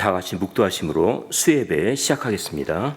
다 같이 묵도하심으로 수예배 시작하겠습니다.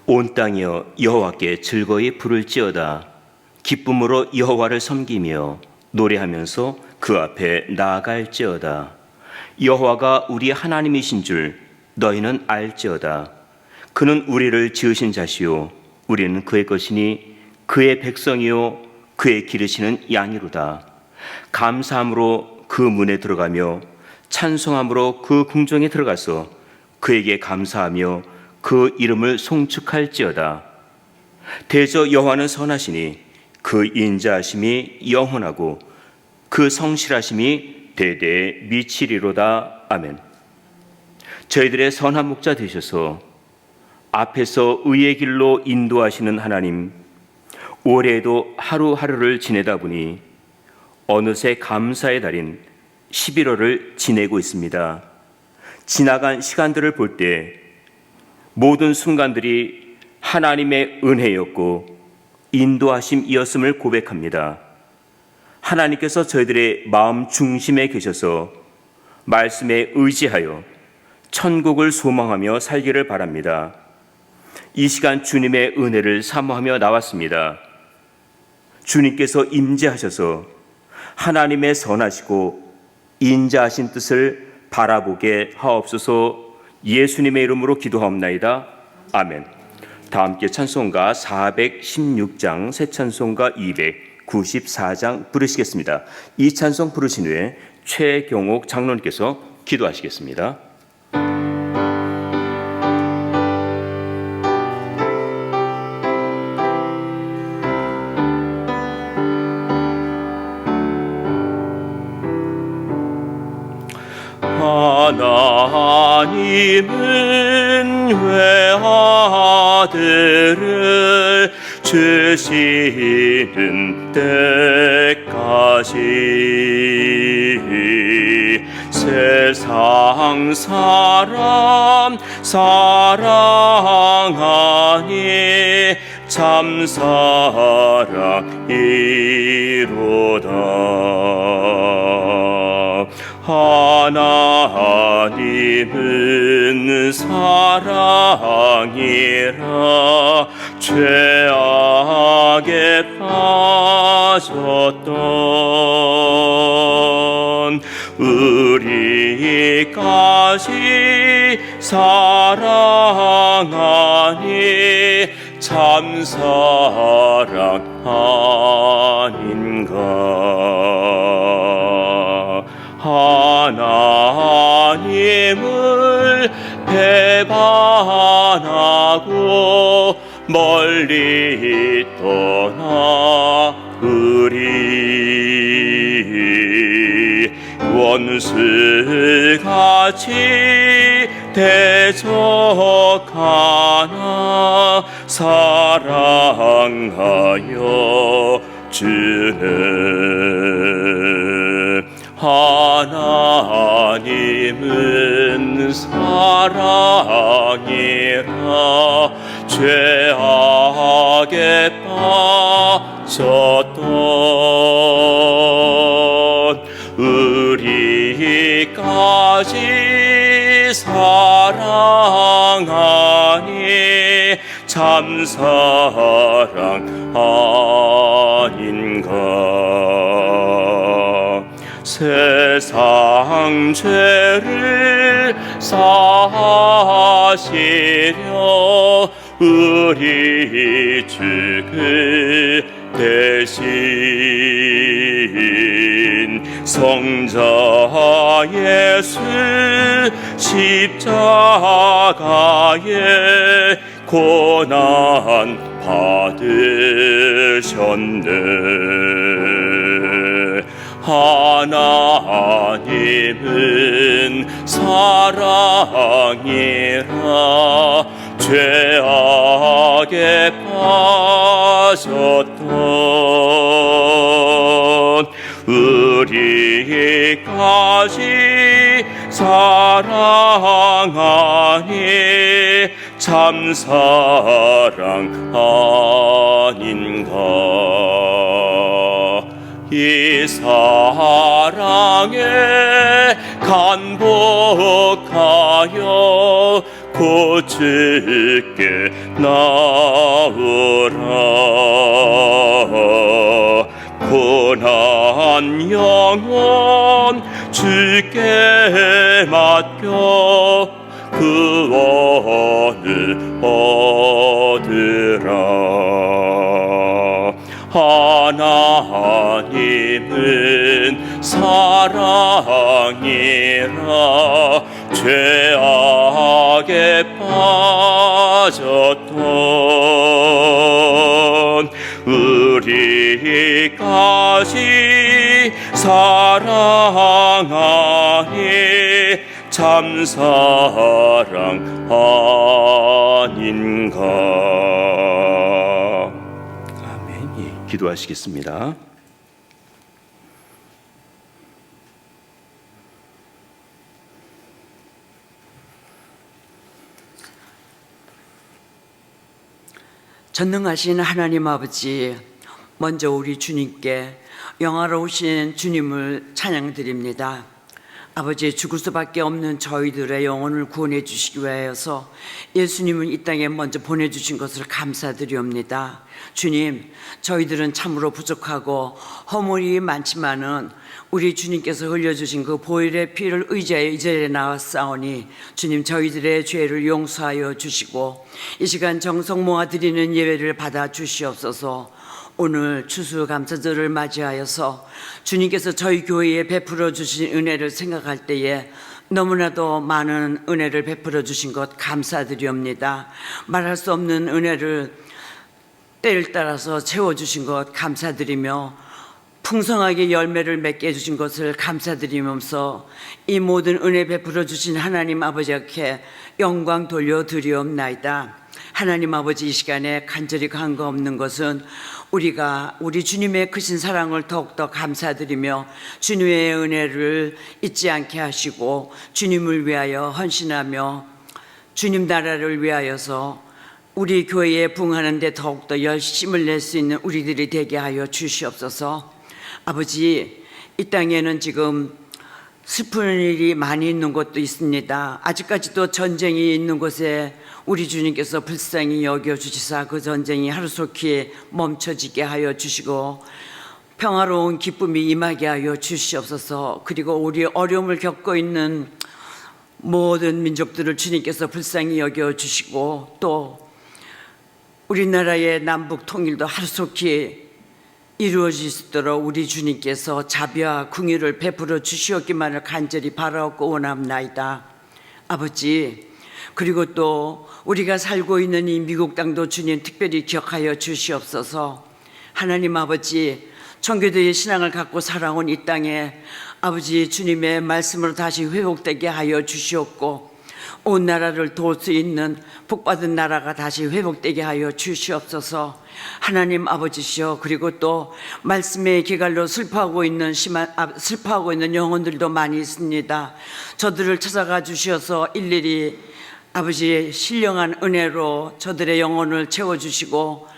온 땅이여 여호와께 즐거이 부를지어다. 기쁨으로 여호와를 섬기며 노래하면서 그 앞에 나아갈지어다. 여호와가 우리 하나님이신 줄 너희는 알지어다. 그는 우리를 지으신 자시요 우리는 그의 것이니 그의 백성이요 그의 기르시는 양이로다. 감사함으로 그 문에 들어가며 찬송함으로 그 궁정에 들어가서 그에게 감사하며 그 이름을 송축할지어다. 대저 여호와는 선하시니 그 인자하심이 영원하고 그 성실하심이 대대에 미치리로다. 아멘. 저희들의 선한 목자 되셔서 앞에서 의의 길로 인도하시는 하나님, 올해에도 하루하루를 지내다 보니 어느새 감사의 달인 11월을 지내고 있습니다. 지나간 시간들을 볼 때 모든 순간들이 하나님의 은혜였고 인도하심이었음을 고백합니다. 하나님께서 저희들의 마음 중심에 계셔서 말씀에 의지하여 천국을 소망하며 살기를 바랍니다. 이 시간 주님의 은혜를 사모하며 나왔습니다. 주님께서 임재하셔서 하나님의 선하시고 인자하신 뜻을 바라보게 하옵소서. 예수님의 이름으로 기도하옵나이다. 아멘. 다 함께 찬송가 416장, 새 찬송가 294장 부르시겠습니다. 이 찬송 부르신 후에 최경옥 장로님께서 기도하시겠습니다. 하나님은 외아들을 주시는 때까지 세상 사람 사랑하니 참 사랑이로다. 하나님은 사랑이라 죄악에 빠졌던 우리까지 사랑하니 참 사랑 아닌가. 하나님을 배반하고 멀리 떠나 우리 원수같이 대적하나 사랑하여 주네. 하나님은 사랑이라 죄악에 빠졌던 우리까지 사랑하니 참 사랑 아닌가. 세상 죄를 사하시려 우리 주 대신 성자 예수 십자가에 고난 받으셨네. 하나님은 사랑이라 죄악에 빠졌던 우리까지 사랑하니 참 사랑 아닌가. 이 사랑에 간복하여 고칠게 나오라. 고난 영혼 주께 맡겨 구원을 얻으라. 하나님은 사랑이라 죄악에 빠졌던 우리까지 사랑하니 참 사랑 아닌가. 아멘. 예, 기도하시겠습니다. 전능하신 하나님 아버지, 먼저 우리 주님께 영화로우신 주님을 찬양드립니다. 아버지, 죽을 수밖에 없는 저희들의 영혼을 구원해 주시기 위하여서 예수님을 이 땅에 먼저 보내주신 것을 감사드리옵니다. 주님, 저희들은 참으로 부족하고 허물이 많지만은 우리 주님께서 흘려주신 그 보혈의 피를 의지하여 이 자리에 나왔사오니 주님, 저희들의 죄를 용서하여 주시고 이 시간 정성 모아 드리는 예배를 받아 주시옵소서. 오늘 추수감사절을 맞이하여서 주님께서 저희 교회에 베풀어 주신 은혜를 생각할 때에 너무나도 많은 은혜를 베풀어 주신 것 감사드리옵니다. 말할 수 없는 은혜를 때를 따라서 채워주신 것 감사드리며 풍성하게 열매를 맺게 해주신 것을 감사드리면서 이 모든 은혜 베풀어 주신 하나님 아버지께 영광 돌려드리옵나이다. 하나님 아버지, 이 시간에 간절히 간거 없는 것은 우리가 우리 주님의 크신 사랑을 더욱더 감사드리며 주님의 은혜를 잊지 않게 하시고 주님을 위하여 헌신하며 주님 나라를 위하여서 우리 교회에 부응하는 데 더욱더 열심을 낼 수 있는 우리들이 되게 하여 주시옵소서. 아버지, 이 땅에는 지금 슬픈 일이 많이 있는 곳도 있습니다. 아직까지도 전쟁이 있는 곳에 우리 주님께서 불쌍히 여겨주시사 그 전쟁이 하루속히 멈춰지게 하여 주시고 평화로운 기쁨이 임하게 하여 주시옵소서. 그리고 우리 어려움을 겪고 있는 모든 민족들을 주님께서 불쌍히 여겨주시고 또 우리나라의 남북 통일도 하루속히 이루어질 수 있도록 우리 주님께서 자비와 긍휼을 베풀어 주시옵기만을 간절히 바라옵고 원합나이다. 아버지, 그리고 또 우리가 살고 있는 이 미국 땅도 주님 특별히 기억하여 주시옵소서. 하나님 아버지, 청교도의 신앙을 갖고 살아온 이 땅에 아버지 주님의 말씀으로 다시 회복되게 하여 주시옵고 온 나라를 도울 수 있는 복받은 나라가 다시 회복되게 하여 주시옵소서. 하나님 아버지시여, 그리고 또 말씀의 기갈로 슬퍼하고 있는 영혼들도 많이 있습니다. 저들을 찾아가 주셔서 일일이 아버지의 신령한 은혜로 저들의 영혼을 채워주시고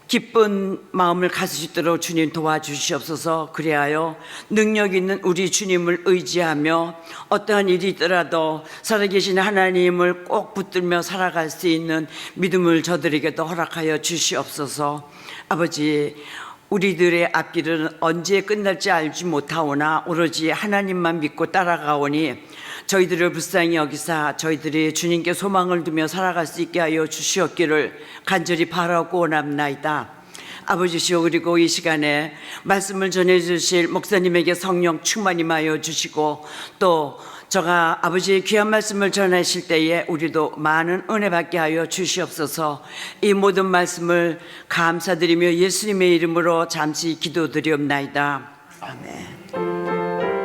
기쁜 마음을 가질 수 있도록 주님 도와주시옵소서. 그리하여 능력 있는 우리 주님을 의지하며 어떠한 일이 있더라도 살아계신 하나님을 꼭 붙들며 살아갈 수 있는 믿음을 저들에게도 허락하여 주시옵소서. 아버지, 우리들의 앞길은 언제 끝날지 알지 못하오나 오로지 하나님만 믿고 따라가오니 저희들을 불쌍히 여기사 저희들이 주님께 소망을 두며 살아갈 수 있게 하여 주시옵기를 간절히 바라고 원합나이다. 아버지시오, 그리고 이 시간에 말씀을 전해주실 목사님에게 성령 충만 임하여 주시고 또 저가 아버지의 귀한 말씀을 전하실 때에 우리도 많은 은혜 받게 하여 주시옵소서. 이 모든 말씀을 감사드리며 예수님의 이름으로 잠시 기도드리옵나이다. 아멘.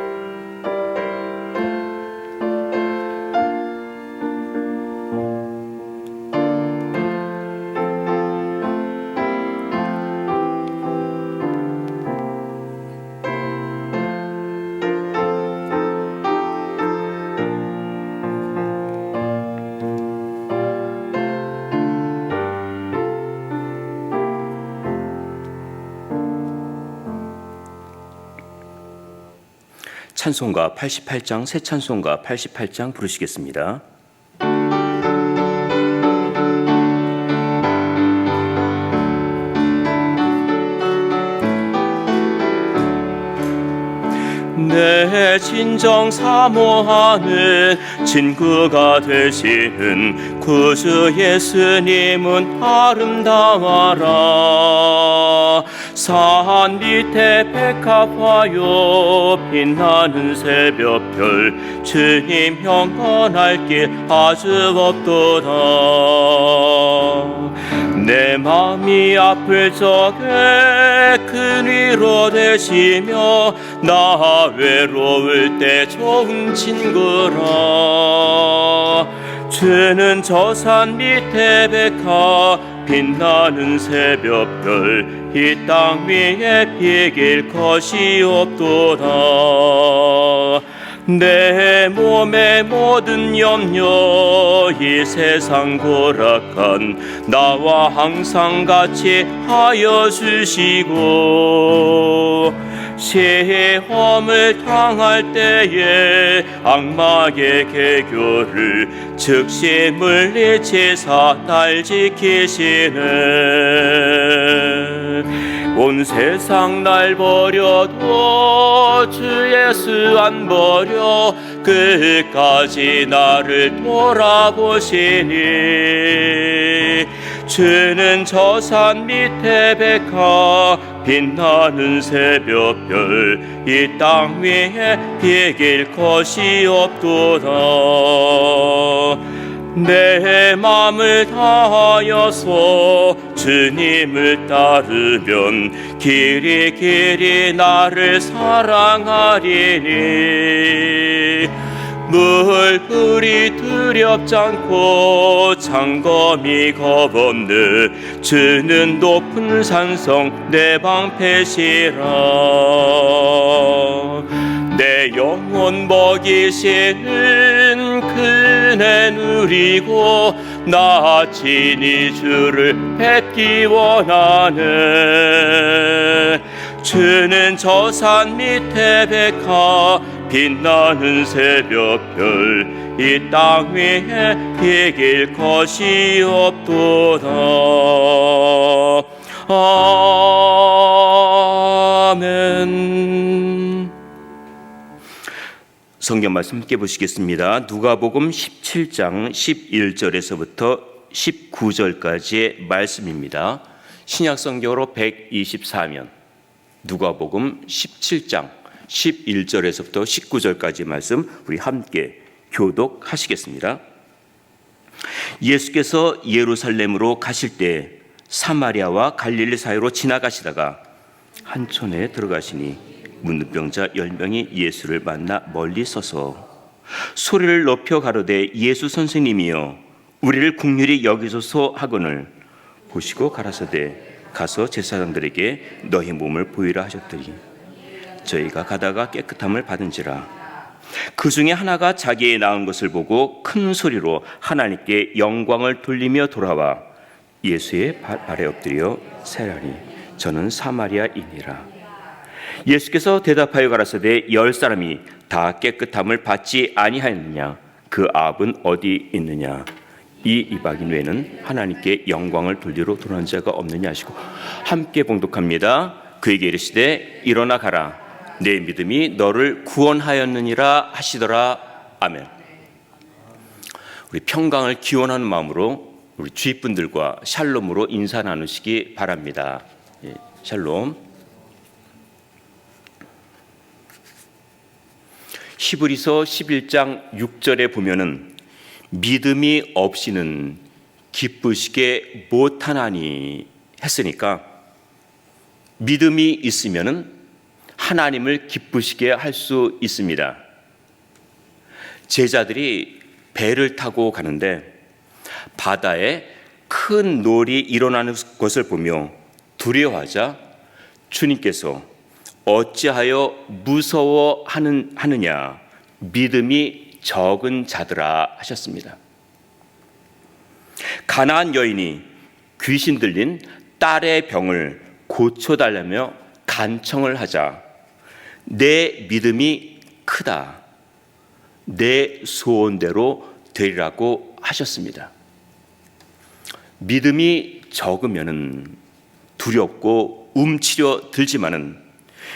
찬송가 88장, 새 찬송가 88장 부르시겠습니다. 내 진정 사모하는 친구가 되시는 구주 예수님은 아름다워라. 산 밑에 백합화요 빛나는 새벽별 주님 영원할 길 아주 없도다. 내 마음이 아플 적에 큰 위로 되시며 나 외로울 때 좋은 친구라. 주는 저 산 밑에 백합 빛나는 새벽별 이 땅 위에 비길 것이 없도다. 내 몸의 모든 염려 이 세상 고락한 나와 항상 같이 하여 주시고 시험을 당할 때에 악마의 계교를 즉시 물리치사 날 지키시네. 온 세상 날 버려도 주 예수 안 버려 끝까지 나를 돌아보시니. 주는 저 산 밑에 백합 빛나는 새벽별 이 땅 위에 비길 것이 없도다. 내 맘을 다하여서 주님을 따르면 길이 길이 나를 사랑하리니. 물불이 두렵지 않고 장검이 겁없는 주는 높은 산성 내 방패시라. 내 영혼 먹이시는 그네 누리고 나 친히 주를 뵙기 원하네. 주는 저 산 밑에 백합 빛나는 새벽별 이 땅 위에 비길 것이 없도다. 아멘. 성경 말씀 함께 보시겠습니다. 누가복음 17장 11절에서부터 19절까지의 말씀입니다. 신약성경으로 124면 누가복음 17장 11절에서부터 19절까지 말씀 우리 함께 교독하시겠습니다. 예수께서 예루살렘으로 가실 때 사마리아와 갈릴리 사이로 지나가시다가 한 촌에 들어가시니 문둥병자 10명이 예수를 만나 멀리 서서 소리를 높여 가로되 예수 선생님이여 우리를 긍휼히 여기소서 하거늘 보시고 가라사대 가서 제사장들에게 너희 몸을 보이라 하셨더니 저희가 가다가 깨끗함을 받은지라. 그 중에 하나가 자기의 나은 것을 보고 큰 소리로 하나님께 영광을 돌리며 돌아와 예수의 발에 엎드려 세라니 저는 사마리아인이라. 예수께서 대답하여 가라사대 10사람이 다 깨끗함을 받지 아니하였느냐? 그 압은 어디 있느냐? 이 이방인 외에는 하나님께 영광을 돌리러 돌아온 자가 없느냐 하시고 함께 봉독합니다. 그에게 이르시되 일어나 가라 내 믿음이 너를 구원하였느니라 하시더라. 아멘. 우리 평강을 기원하는 마음으로 우리 주위 분들과 샬롬으로 인사 나누시기 바랍니다. 예, 샬롬. 히브리서 11장 6절에 보면은 믿음이 없이는 기쁘시게 못하나니 했으니까 믿음이 있으면은 하나님을 기쁘시게 할 수 있습니다. 제자들이 배를 타고 가는데 바다에 큰 놀이 일어나는 것을 보며 두려워하자 주님께서 어찌하여 무서워하느냐 믿음이 적은 자들아 하셨습니다. 가나안 여인이 귀신 들린 딸의 병을 고쳐달라며 간청을 하자 내 믿음이 크다. 내 소원대로 되리라고 하셨습니다. 믿음이 적으면은 두렵고 움츠려 들지만은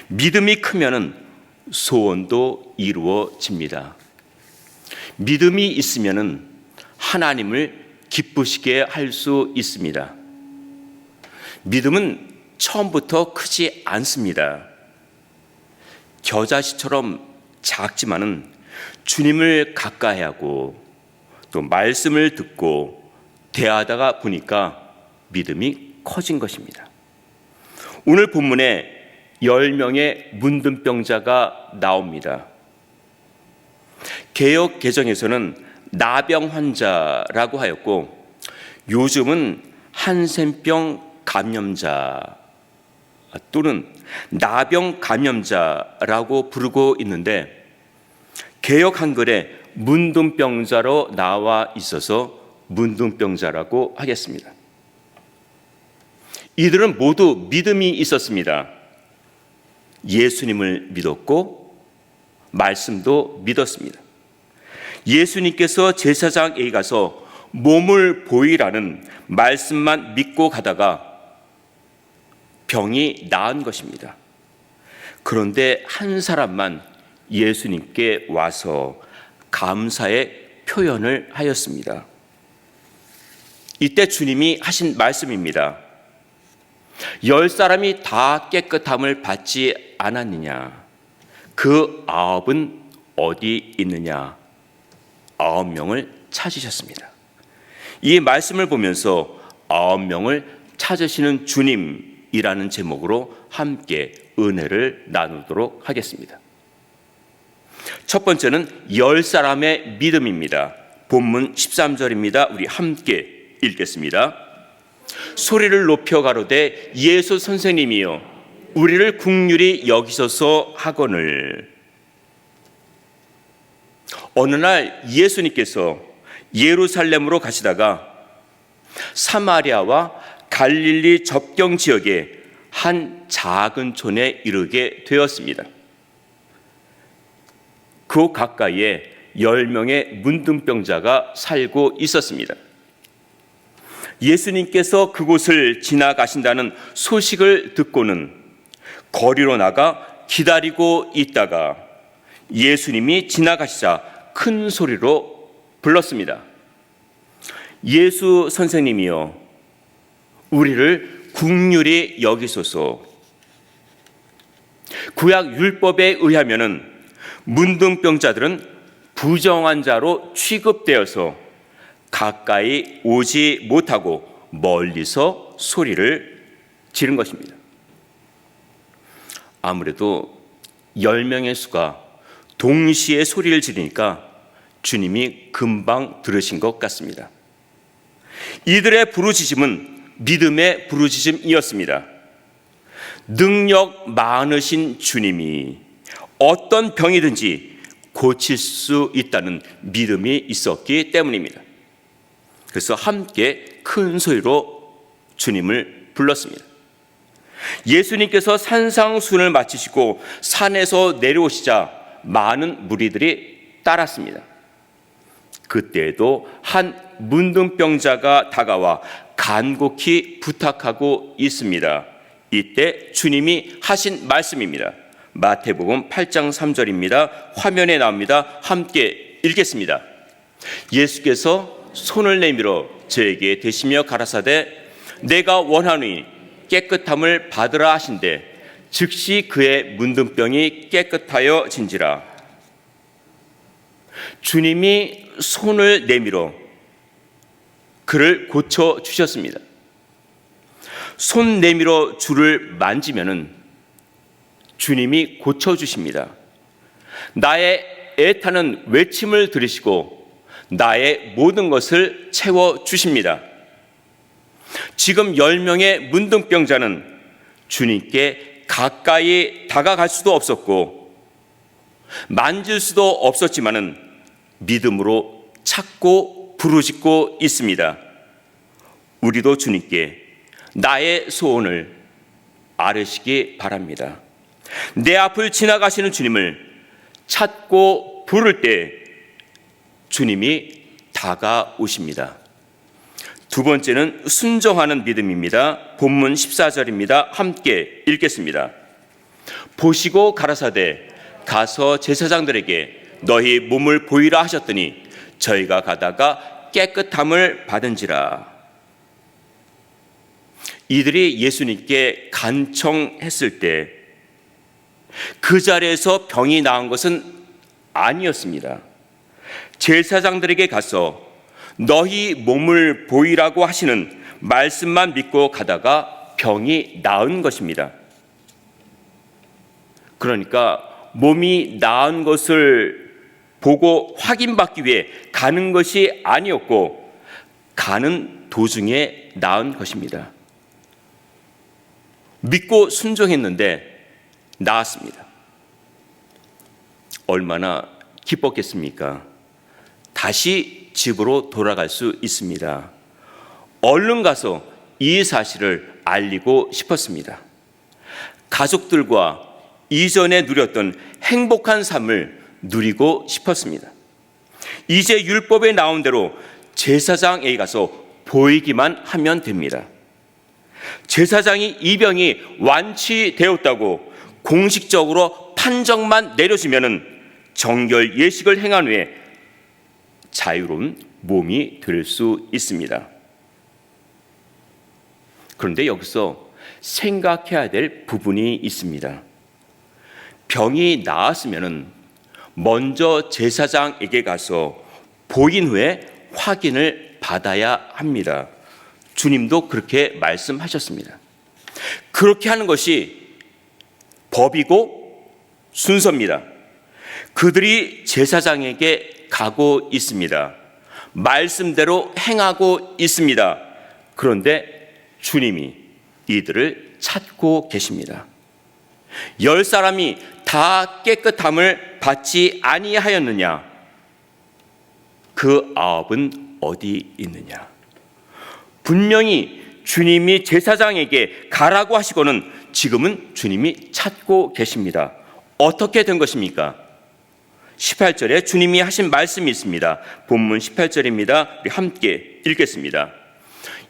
믿음이 크면은 소원도 이루어집니다. 믿음이 있으면은 하나님을 기쁘시게 할 수 있습니다. 믿음은 처음부터 크지 않습니다. 겨자씨처럼 작지만은 주님을 가까이하고 또 말씀을 듣고 대하다가 보니까 믿음이 커진 것입니다. 오늘 본문에 10명의 문둥병자가 나옵니다. 개역 개정에서는 나병 환자라고 하였고 요즘은 한센병 감염자 또는 나병 감염자라고 부르고 있는데 개역 한글에 문둥병자로 나와 있어서 문둥병자라고 하겠습니다. 이들은 모두 믿음이 있었습니다. 예수님을 믿었고 말씀도 믿었습니다. 예수님께서 제사장에게 가서 몸을 보이라는 말씀만 믿고 가다가 병이 나은 것입니다. 그런데 한 사람만 예수님께 와서 감사의 표현을 하였습니다. 이때 주님이 하신 말씀입니다. 10사람이 다 깨끗함을 받지 않았느냐? 그 9은 어디 있느냐? 9명을 찾으셨습니다. 이 말씀을 보면서 9명을 찾으시는 주님이라는 제목으로 함께 은혜를 나누도록 하겠습니다. 첫 번째는 10사람의 믿음입니다. 본문 13절입니다. 우리 함께 읽겠습니다. 소리를 높여 가로되 예수 선생님이여 우리를 긍휼히 여기소서 하거늘. 어느 날 예수님께서 예루살렘으로 가시다가 사마리아와 갈릴리 접경 지역의 한 작은 촌에 이르게 되었습니다. 그 가까이에 10명의 문둥병자가 살고 있었습니다. 예수님께서 그곳을 지나가신다는 소식을 듣고는 거리로 나가 기다리고 있다가 예수님이 지나가시자 큰 소리로 불렀습니다. 예수 선생님이여 우리를 긍휼히 여기소서. 구약 율법에 의하면은 문둥병자들은 부정한 자로 취급되어서 가까이 오지 못하고 멀리서 소리를 지른 것입니다. 아무래도 10명의 수가 동시에 소리를 지르니까 주님이 금방 들으신 것 같습니다. 이들의 부르짖음은 믿음의 부르짖음이었습니다. 능력 많으신 주님이 어떤 병이든지 고칠 수 있다는 믿음이 있었기 때문입니다. 그래서 함께 큰 소리로 주님을 불렀습니다. 예수님께서 산상수훈을 마치시고 산에서 내려오시자 많은 무리들이 따랐습니다. 그때에도 한 문둥병자가 다가와 간곡히 부탁하고 있습니다. 이때 주님이 하신 말씀입니다. 마태복음 8장 3절입니다. 화면에 나옵니다. 함께 읽겠습니다. 예수께서 손을 내밀어 저에게 대시며 가라사대 내가 원하노니 깨끗함을 받으라 하신대 즉시 그의 문둥병이 깨끗하여 진지라. 주님이 손을 내밀어 그를 고쳐 주셨습니다. 손 내밀어 주를 만지면은 주님이 고쳐 주십니다. 나의 애타는 외침을 들으시고 나의 모든 것을 채워 주십니다. 지금 10명의 문둥병자는 주님께 가까이 다가갈 수도 없었고 만질 수도 없었지만은 믿음으로 찾고 부르짖고 있습니다. 우리도 주님께 나의 소원을 아뢰시기 바랍니다. 내 앞을 지나가시는 주님을 찾고 부를 때 주님이 다가오십니다. 두 번째는 순종하는 믿음입니다. 본문 14절입니다. 함께 읽겠습니다. 보시고 가라사대 가서 제사장들에게 너희 몸을 보이라 하셨더니 저희가 가다가 깨끗함을 받은지라. 이들이 예수님께 간청했을 때 그 자리에서 병이 나은 것은 아니었습니다. 제사장들에게 가서 너희 몸을 보이라고 하시는 말씀만 믿고 가다가 병이 나은 것입니다. 그러니까 몸이 나은 것을 보고 확인받기 위해 가는 것이 아니었고 가는 도중에 나은 것입니다. 믿고 순종했는데 나았습니다. 얼마나 기뻤겠습니까? 다시 집으로 돌아갈 수 있습니다. 얼른 가서 이 사실을 알리고 싶었습니다. 가족들과 이전에 누렸던 행복한 삶을 누리고 싶었습니다. 이제 율법에 나온 대로 제사장에게 가서 보이기만 하면 됩니다. 제사장이 이 병이 완치되었다고 공식적으로 판정만 내려주면 정결 예식을 행한 후에 자유로운 몸이 될 수 있습니다. 그런데 여기서 생각해야 될 부분이 있습니다. 병이 나았으면 먼저 제사장에게 가서 보인 후에 확인을 받아야 합니다. 주님도 그렇게 말씀하셨습니다. 그렇게 하는 것이 법이고 순서입니다. 그들이 제사장에게 가고 있습니다. 말씀대로 행하고 있습니다. 그런데 주님이 이들을 찾고 계십니다. 10사람이 다 깨끗함을 받지 아니하였느냐? 그 9은 어디 있느냐? 분명히 주님이 제사장에게 가라고 하시고는 지금은 주님이 찾고 계십니다. 어떻게 된 것입니까? 18절에 주님이 하신 말씀이 있습니다. 본문 18절입니다. 우리 함께 읽겠습니다.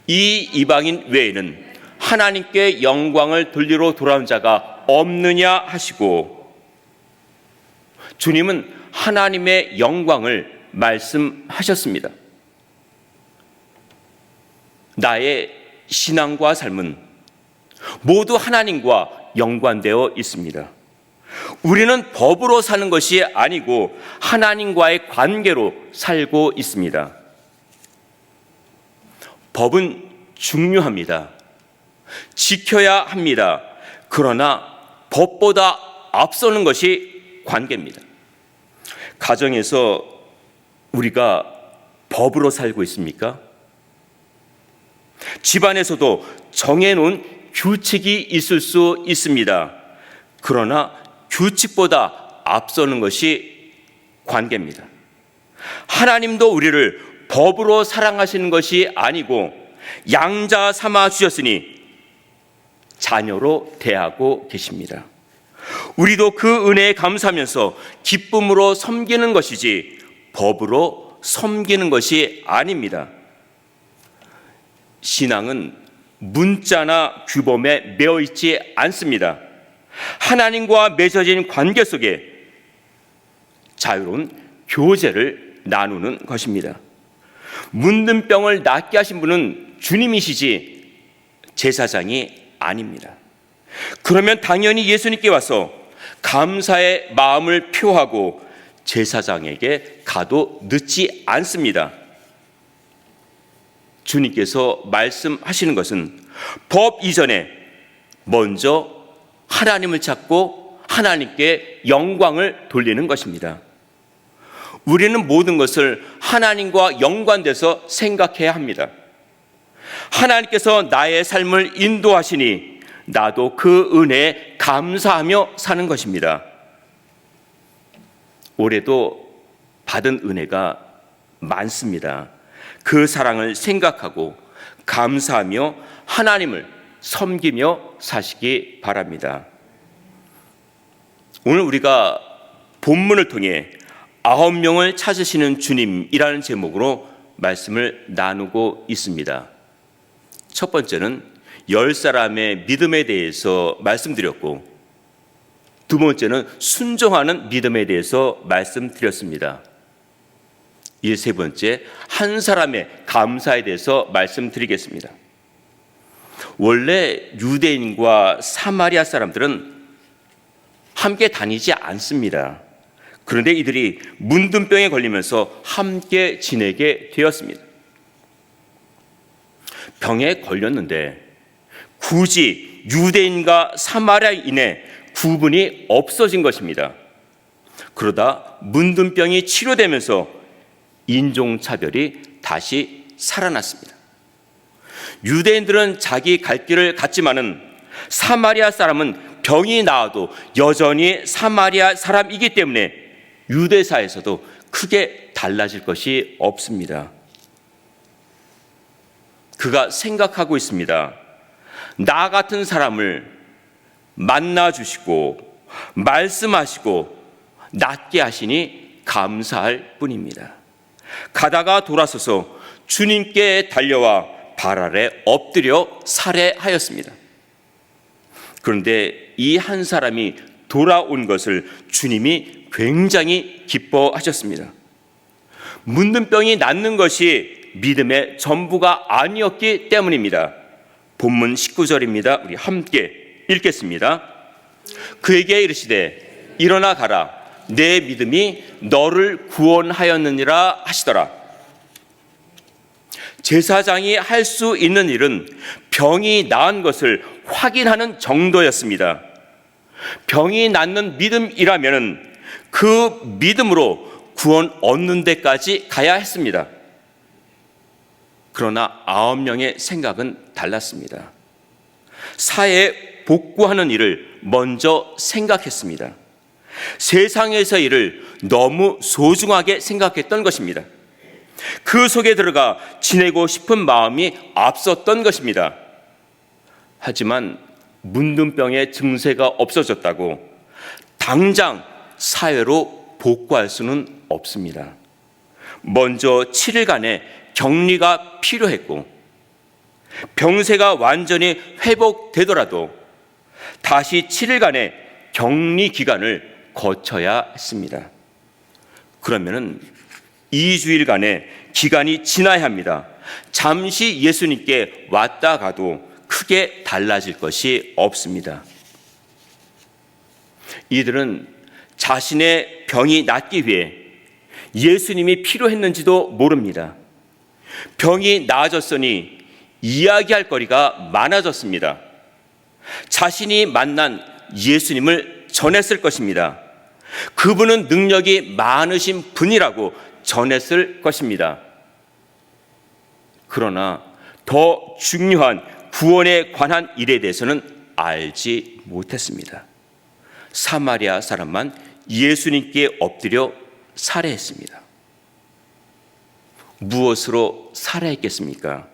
이 이방인 외에는 하나님께 영광을 돌리러 돌아온 자가 없느냐 하시고, 주님은 하나님의 영광을 말씀하셨습니다. 나의 신앙과 삶은 모두 하나님과 연관되어 있습니다. 우리는 법으로 사는 것이 아니고 하나님과의 관계로 살고 있습니다. 법은 중요합니다. 지켜야 합니다. 그러나 법보다 앞서는 것이 관계입니다. 가정에서 우리가 법으로 살고 있습니까? 집안에서도 정해놓은 규칙이 있을 수 있습니다. 그러나 규칙보다 앞서는 것이 관계입니다. 하나님도 우리를 법으로 사랑하시는 것이 아니고 양자 삼아 주셨으니 자녀로 대하고 계십니다. 우리도 그 은혜에 감사하면서 기쁨으로 섬기는 것이지 법으로 섬기는 것이 아닙니다. 신앙은 문자나 규범에 매어 있지 않습니다. 하나님과 맺어진 관계 속에 자유로운 교제를 나누는 것입니다. 문둥병을 낫게 하신 분은 주님이시지 제사장이 아닙니다. 그러면 당연히 예수님께 와서 감사의 마음을 표하고 제사장에게 가도 늦지 않습니다. 주님께서 말씀하시는 것은 법 이전에 먼저 하나님을 찾고 하나님께 영광을 돌리는 것입니다. 우리는 모든 것을 하나님과 연관돼서 생각해야 합니다. 하나님께서 나의 삶을 인도하시니 나도 그 은혜에 감사하며 사는 것입니다. 올해도 받은 은혜가 많습니다. 그 사랑을 생각하고 감사하며 하나님을 섬기며 사시기 바랍니다. 오늘 우리가 본문을 통해 9명을 찾으시는 주님이라는 제목으로 말씀을 나누고 있습니다. 첫 번째는 10사람의 믿음에 대해서 말씀드렸고, 두 번째는 순종하는 믿음에 대해서 말씀드렸습니다. 이 세 번째, 한 사람의 감사에 대해서 말씀드리겠습니다. 원래 유대인과 사마리아 사람들은 함께 다니지 않습니다. 그런데 이들이 문둥병에 걸리면서 함께 지내게 되었습니다. 병에 걸렸는데 굳이 유대인과 사마리아인의 구분이 없어진 것입니다. 그러다 문둥병이 치료되면서 인종차별이 다시 살아났습니다. 유대인들은 자기 갈 길을 갔지만은 사마리아 사람은 병이 나아도 여전히 사마리아 사람이기 때문에 유대사에서도 크게 달라질 것이 없습니다. 그가 생각하고 있습니다. 나 같은 사람을 만나주시고 말씀하시고 낫게 하시니 감사할 뿐입니다. 가다가 돌아서서 주님께 달려와 발 아래 엎드려 살해하였습니다. 그런데 이 한 사람이 돌아온 것을 주님이 굉장히 기뻐하셨습니다. 문둥병이 낫는 것이 믿음의 전부가 아니었기 때문입니다. 본문 19절입니다. 우리 함께 읽겠습니다. 그에게 이르시되 일어나 가라, 내 믿음이 너를 구원하였느니라 하시더라. 제사장이 할 수 있는 일은 병이 나은 것을 확인하는 정도였습니다. 병이 낫는 믿음이라면 그 믿음으로 구원 얻는 데까지 가야 했습니다. 그러나 9명의 생각은 달랐습니다. 사회에 복구하는 일을 먼저 생각했습니다. 세상에서 일을 너무 소중하게 생각했던 것입니다. 그 속에 들어가 지내고 싶은 마음이 앞섰던 것입니다. 하지만 문둥병의 증세가 없어졌다고 당장 사회로 복구할 수는 없습니다. 먼저 7일간의 격리가 필요했고, 병세가 완전히 회복되더라도 다시 7일간의 격리 기간을 거쳐야 했습니다. 그러면은 2주일간의 기간이 지나야 합니다. 잠시 예수님께 왔다 가도 크게 달라질 것이 없습니다. 이들은 자신의 병이 낫기 위해 예수님이 필요했는지도 모릅니다. 병이 나아졌으니 이야기할 거리가 많아졌습니다. 자신이 만난 예수님을 전했을 것입니다. 그분은 능력이 많으신 분이라고 전했을 것입니다. 그러나 더 중요한 구원에 관한 일에 대해서는 알지 못했습니다. 사마리아 사람만 예수님께 엎드려 살해했습니다. 무엇으로 살해했겠습니까?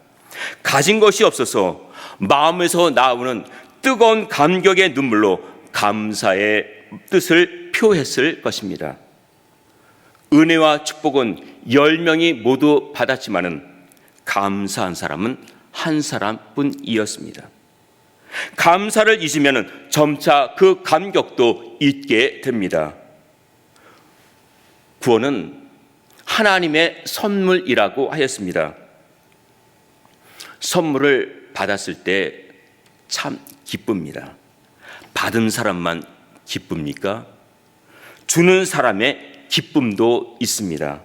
가진 것이 없어서 마음에서 나오는 뜨거운 감격의 눈물로 감사의 뜻을 표했을 것입니다. 은혜와 축복은 10명이 모두 받았지만은 감사한 사람은 한 사람뿐이었습니다. 감사를 잊으면 점차 그 감격도 잊게 됩니다. 구원은 하나님의 선물이라고 하였습니다. 선물을 받았을 때 참 기쁩니다. 받은 사람만 기쁩니까? 주는 사람의 기쁨도 있습니다.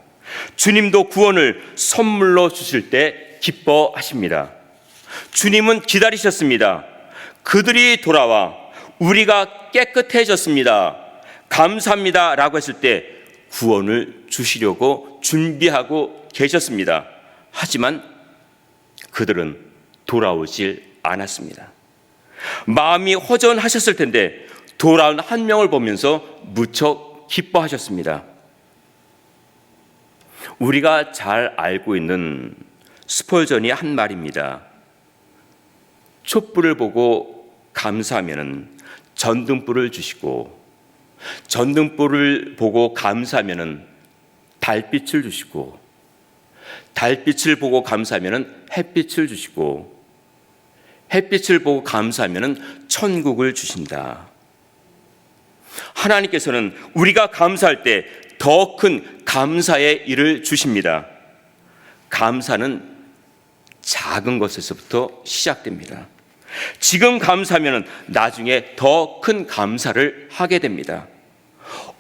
주님도 구원을 선물로 주실 때 기뻐하십니다. 주님은 기다리셨습니다. 그들이 돌아와 우리가 깨끗해졌습니다, 감사합니다 라고 했을 때 구원을 주시려고 준비하고 계셨습니다. 하지만 그들은 돌아오질 않았습니다. 마음이 허전하셨을 텐데 돌아온 한 명을 보면서 무척 기뻐하셨습니다. 우리가 잘 알고 있는 스폴전이 한 말입니다. 촛불을 보고 감사하면 전등불을 주시고 전등불을 보고 감사하면은 달빛을 주시고, 달빛을 보고 감사하면은 햇빛을 주시고, 햇빛을 보고 감사하면은 천국을 주신다. 하나님께서는 우리가 감사할 때 더 큰 감사의 일을 주십니다. 감사는 작은 것에서부터 시작됩니다. 지금 감사하면 나중에 더 큰 감사를 하게 됩니다.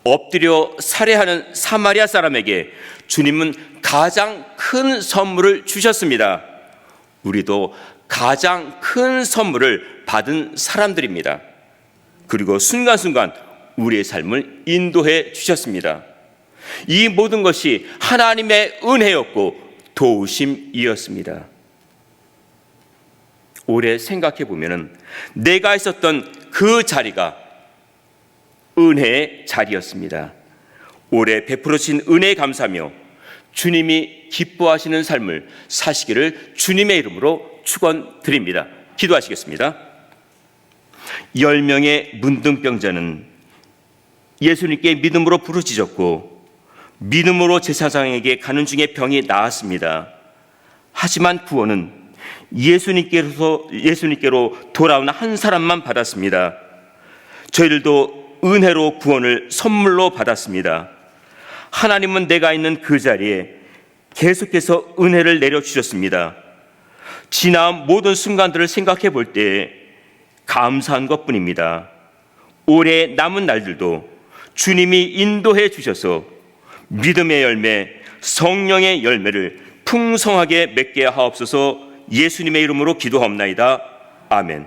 엎드려 살해하는 사마리아 사람에게 주님은 가장 큰 선물을 주셨습니다. 우리도 가장 큰 선물을 받은 사람들입니다. 그리고 순간순간 우리의 삶을 인도해 주셨습니다. 이 모든 것이 하나님의 은혜였고 도우심이었습니다. 올해 생각해 보면 내가 있었던 그 자리가 은혜의 자리였습니다. 올해 베풀어주신 은혜에 감사하며 주님이 기뻐하시는 삶을 사시기를 주님의 이름으로 축원드립니다. 기도하시겠습니다. 10명의 문둥병자는 예수님께 믿음으로 부르짖었고 믿음으로 제사장에게 가는 중에 병이 나았습니다. 하지만 구원은 예수님께로 돌아온 한 사람만 받았습니다. 저희들도 은혜로 구원을 선물로 받았습니다. 하나님은 내가 있는 그 자리에 계속해서 은혜를 내려주셨습니다. 지난 모든 순간들을 생각해 볼 때 감사한 것뿐입니다. 올해 남은 날들도 주님이 인도해 주셔서 믿음의 열매, 성령의 열매를 풍성하게 맺게 하옵소서. 예수님의 이름으로 기도하옵나이다. 아멘.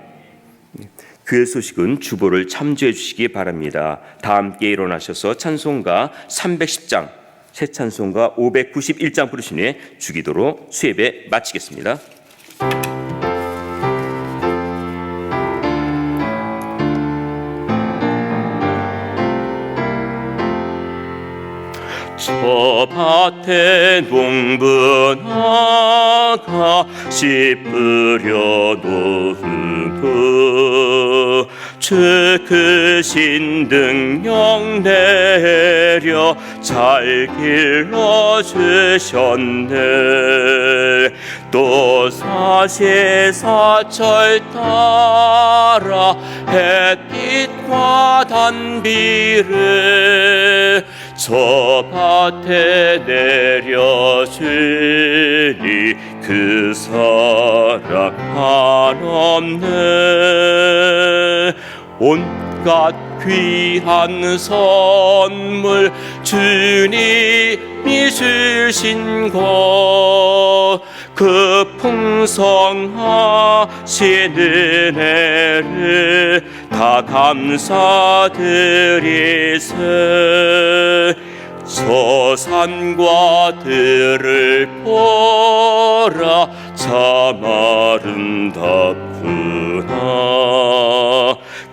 교회 소식은 주보를 참조해 주시기 바랍니다. 다 함께 일어나셔서 찬송가 310장, 새 찬송가 591장 부르신 후에 주기도로 수예배 마치겠습니다. 저 밭에 농부나가 씨 뿌려 놓으므 주 크신 능력 내려 잘 길러주셨네. 또 사시사철 따라 햇빛과 단비를 저 밭에 내려주니 그 사랑 한없네. 온갖 귀한 선물 주님이 주신 것 그 풍성하신 은혜를 다 감사드리세. 저 산과 들을 보라 참 아름답구나.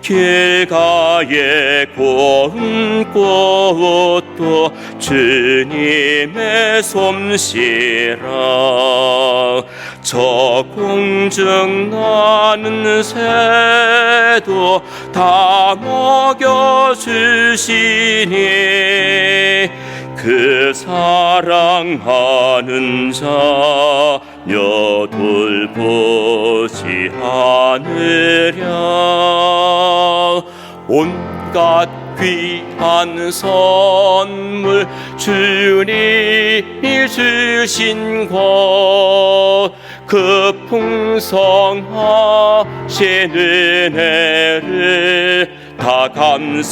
길가에 고운 꽃도 주님의 솜씨라. 저 공중 나는 새도 다 먹여주시니 그 사랑하는 자녀 돌보지 않으랴. 온갖 귀한 선물 주님이 주신 것 그 풍성하신 은혜를 다 감사드리세.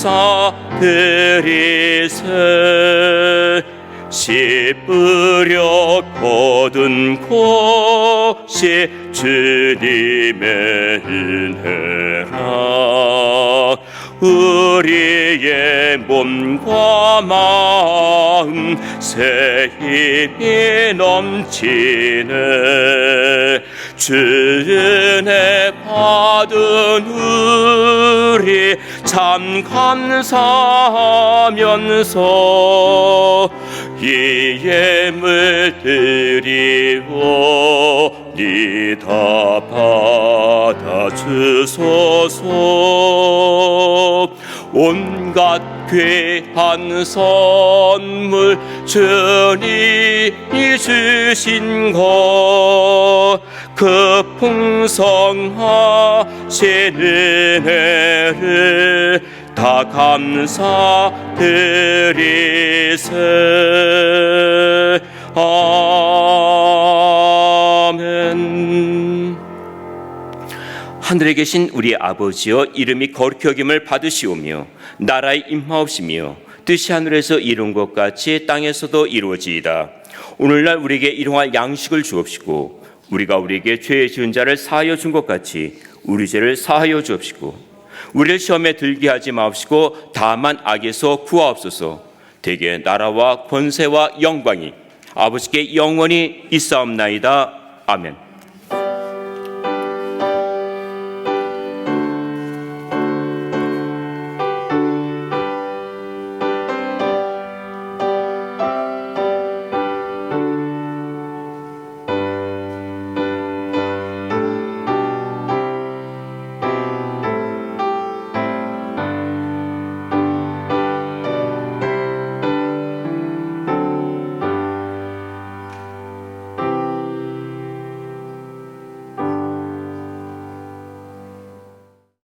씨 뿌려 거둔 곳이 주님의 은혜라. 우리의 몸과 마음 새 힘이 넘치네. 주 은혜 받은 우리 참 감사하면서 이 예물 드리오니 다 받아주소서. 온갖 귀한 선물 주님이 주신 것 그 풍성하신 은혜를 다 감사드리세. 아멘. 하늘에 계신 우리 아버지여, 이름이 거룩히 여김을 받으시오며 나라의 임하옵시며 뜻이 하늘에서 이룬 것 같이 땅에서도 이루어지이다. 오늘날 우리에게 일용할 양식을 주옵시고 우리가 우리에게 죄 지은 자를 사하여 준 것 같이 우리 죄를 사하여 주옵시고 우리를 시험에 들게 하지 마옵시고 다만 악에서 구하옵소서. 대개 나라와 권세와 영광이 아버지께 영원히 있사옵나이다. 아멘.